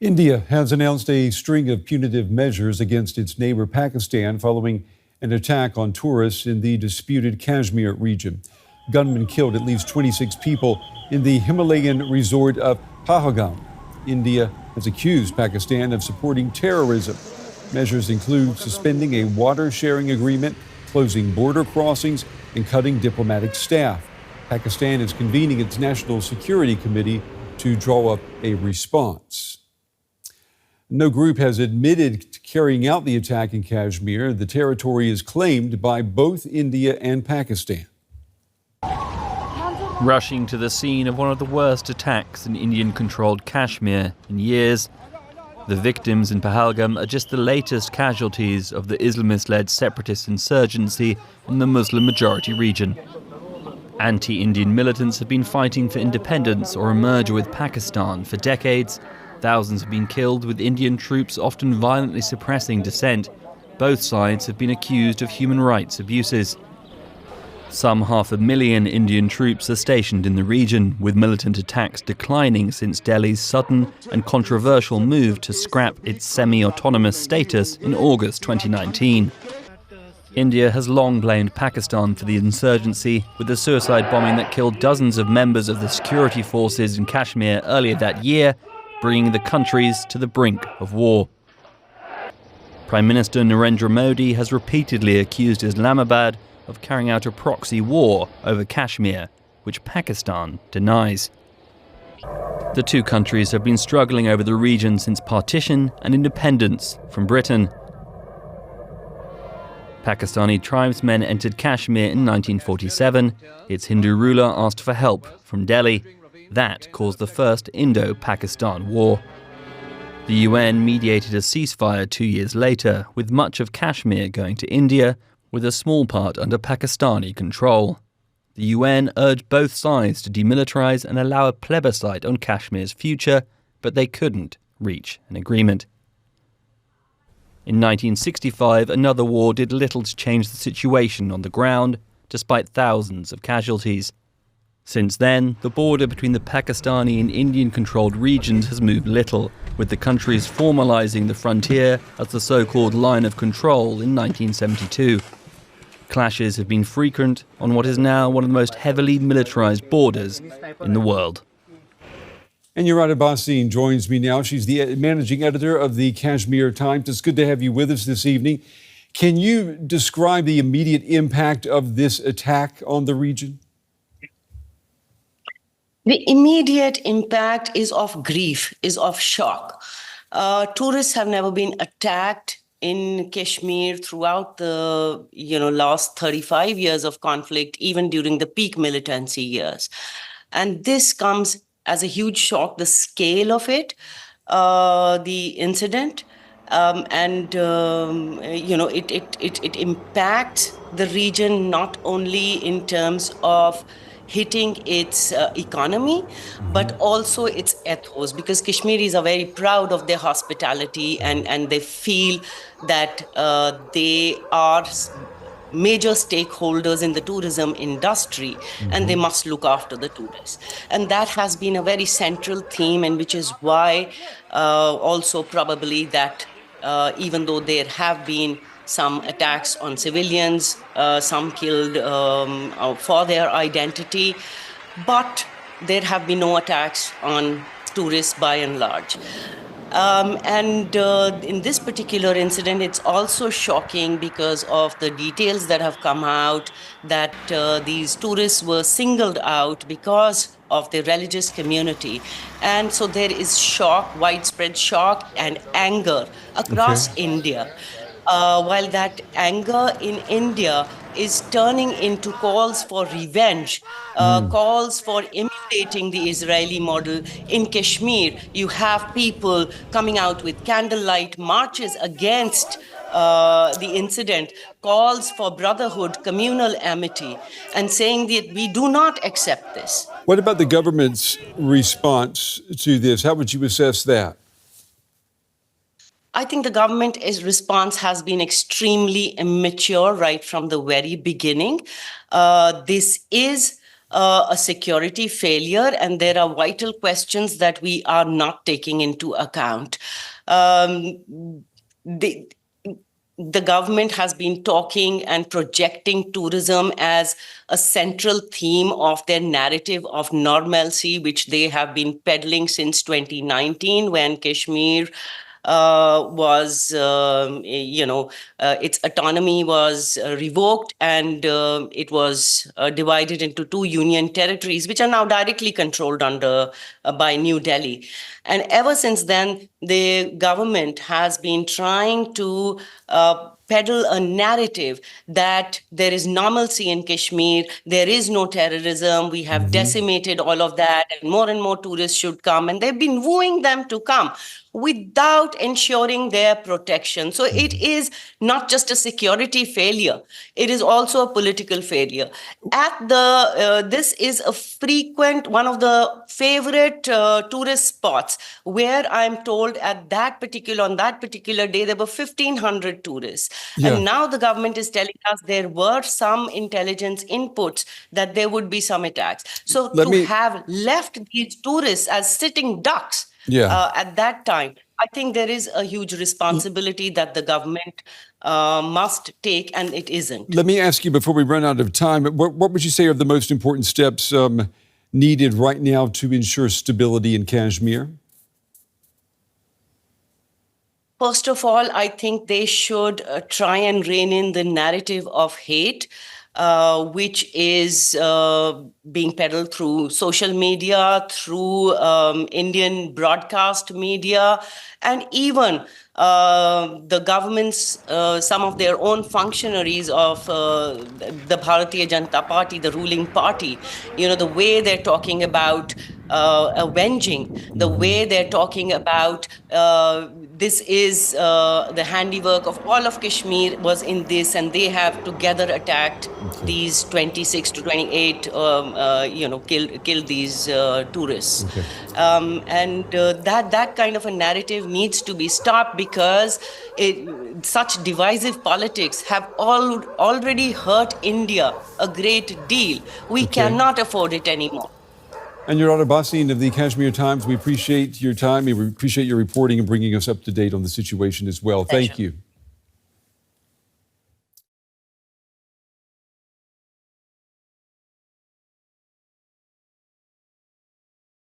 India has announced a string of punitive measures against its neighbor Pakistan following an attack on tourists in the disputed Kashmir region. Gunmen killed at least 26 people in the Himalayan resort of Pahalgam. India has accused Pakistan of supporting terrorism. Measures include suspending a water sharing agreement, closing border crossings, and cutting diplomatic staff. Pakistan is convening its National Security Committee to draw up a response. No group has admitted to carrying out the attack in Kashmir. The territory is claimed by both India and Pakistan. Rushing to the scene of one of the worst attacks in Indian-controlled Kashmir in years, the victims in Pahalgam are just the latest casualties of the Islamist-led separatist insurgency in the Muslim-majority region. Anti-Indian militants have been fighting for independence or a merger with Pakistan for decades. Thousands have been killed, with Indian troops often violently suppressing dissent. Both sides have been accused of human rights abuses. Some 500,000 Indian troops are stationed in the region, with militant attacks declining since Delhi's sudden and controversial move to scrap its semi-autonomous status in August 2019. India has long blamed Pakistan for the insurgency, with the suicide bombing that killed dozens of members of the security forces in Kashmir earlier that year, bringing the countries to the brink of war. Prime Minister Narendra Modi has repeatedly accused Islamabad of carrying out a proxy war over Kashmir, which Pakistan denies. The two countries have been struggling over the region since partition and independence from Britain. Pakistani tribesmen entered Kashmir in 1947. Its Hindu ruler asked for help from Delhi. That caused the first Indo-Pakistan War. The UN mediated a ceasefire 2 years later, with much of Kashmir going to India, with a small part under Pakistani control. The UN urged both sides to demilitarize and allow a plebiscite on Kashmir's future, but they couldn't reach an agreement. In 1965, another war did little to change the situation on the ground, despite thousands of casualties. Since then, the border between the Pakistani and Indian-controlled regions has moved little, with the countries formalizing the frontier as the so-called line of control in 1972. Clashes have been frequent on what is now one of the most heavily militarized borders in the world. Anuradha Bhasin joins me now. She's the managing editor of the Kashmir Times. It's good to have you with us this evening. Can you describe the immediate impact of this attack on the region? The immediate impact is of grief, is of shock. Tourists have never been attacked in Kashmir throughout the last 35 years of conflict, even during the peak militancy years. And this comes as a huge shock, the scale of it, the incident, it impacts the region not only in terms of hitting its economy, but also its ethos, because Kashmiris are very proud of their hospitality and they feel that they are major stakeholders in the tourism industry, and they must look after the tourists. And that has been a very central theme, and which is why also probably that even though there have been some attacks on civilians, some killed for their identity, but there have been no attacks on tourists by and large. In this particular incident, it's also shocking because of the details that have come out that these tourists were singled out because of their religious community. And so there is shock, widespread shock and anger across India. While that anger in India is turning into calls for revenge, calls for imitating the Israeli model. In Kashmir, you have people coming out with candlelight marches against the incident, calls for brotherhood, communal amity, and saying that we do not accept this. What about the government's response to this? How would you assess that? I think the government's response has been extremely immature right from the very beginning. This is a security failure, and there are vital questions that we are not taking into account. The government has been talking and projecting tourism as a central theme of their narrative of normalcy, which they have been peddling since 2019, when Kashmir was, its autonomy was revoked, and it was divided into two union territories, which are now directly controlled by New Delhi. And ever since then, the government has been trying to peddle a narrative that there is normalcy in Kashmir, there is no terrorism, we have decimated all of that, and more tourists should come. And they've been wooing them to come without ensuring their protection. So it is not just a security failure, it is also a political failure. This is a frequent, one of the favorite tourist spots, where I'm told on that particular day, there were 1,500 tourists. Yeah. And now the government is telling us there were some intelligence inputs that there would be some attacks. So have left these tourists as sitting ducks at that time, I think there is a huge responsibility that the government must take, and it isn't. Let me ask you, before we run out of time, what would you say are the most important steps needed right now to ensure stability in Kashmir? First of all, I think they should try and rein in the narrative of hate, which is being peddled through social media, through Indian broadcast media, and even the government's, some of their own functionaries of the Bharatiya Janata Party, the ruling party, the way they're talking about avenging, the way they're talking about this is the handiwork of all of Kashmir was in this, and they have together attacked these 26 to 28, killed these tourists. That kind of a narrative needs to be stopped, because such divisive politics have already hurt India a great deal. We cannot afford it anymore. Anuradha Bhasin of the Kashmir Times, we appreciate your time. We appreciate your reporting and bringing us up to date on the situation as well. Thank you.